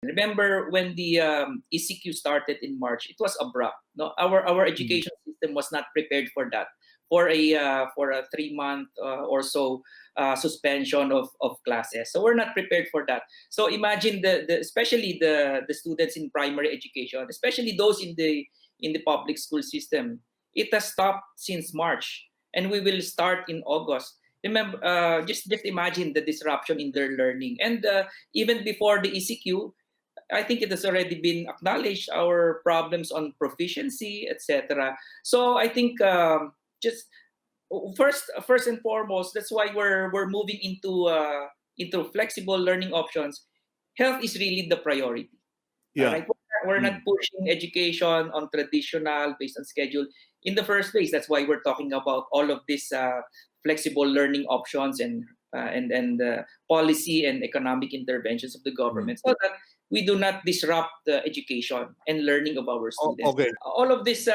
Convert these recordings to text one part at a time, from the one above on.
Remember when the ECQ started in March, it was abrupt. No, our Mm. education system was not prepared for that. For a 3 month or so suspension of classes, so we're not prepared for that. So imagine the especially the students in primary education, especially those in the public school system. It has stopped since March, and we will start in August. Remember, just imagine the disruption in their learning, and even before the ECQ, I think it has already been acknowledged our problems on proficiency, etc. So I think just first and foremost, that's why we're moving into flexible learning options. Health is really the priority. All Yeah. right, we're not Mm. pushing education on traditional based on schedule in the first place. That's why we're talking about all of these flexible learning options and policy and economic interventions of the Mm. government, so that we do not disrupt the education and learning of our students. Okay. All of these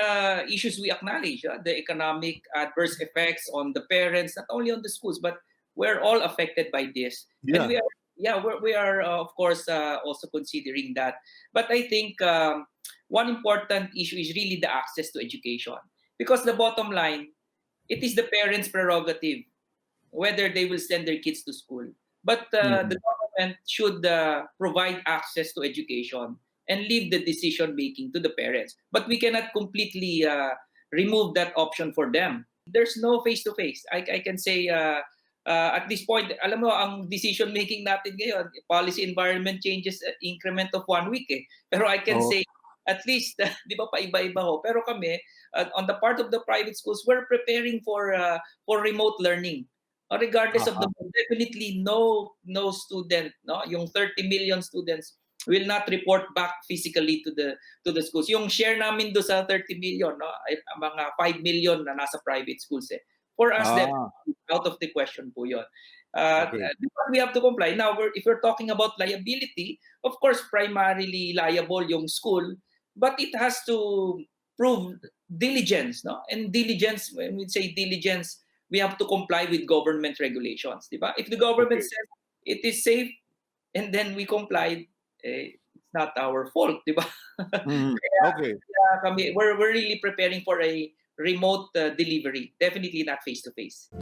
issues we acknowledge, the economic adverse effects on the parents, not only on the schools, but we're all affected by this, and Yeah. we are of course also considering that. But I think one important issue is really the access to education, because the bottom line, it is the parents' prerogative whether they will send their kids to school. But the Mm. government should provide access to education and leave the decision making to the parents. But we cannot completely remove that option for them. There's no face to face. I can say at this point, alam mo, ang decision making natin ngayon, policy environment changes increment of 1 week eh. Pero I can Oh, say at least, di ba, paiba-iba ho. Pero kami, on the part of the private schools, we're preparing for remote learning. Regardless of the uh-huh. mood, definitely no student, no, yung 30 million students will not report back physically to the schools. Yung share namin do sa 30 million, no, ay mga 5 million na nasa private schools eh. For us, Ah, definitely out of the question po 'yon. okay. Because we have to comply. Now, if we're talking about liability, of course, primarily liable yung school, but it has to prove diligence, no? And diligence, when we say diligence, we have to comply with government regulations, di ba? If the government Okay. says it is safe and then we complied, it's not our fault, di ba? Mhm. Kaya, Okay. we're really preparing for a remote delivery, definitely not face to face.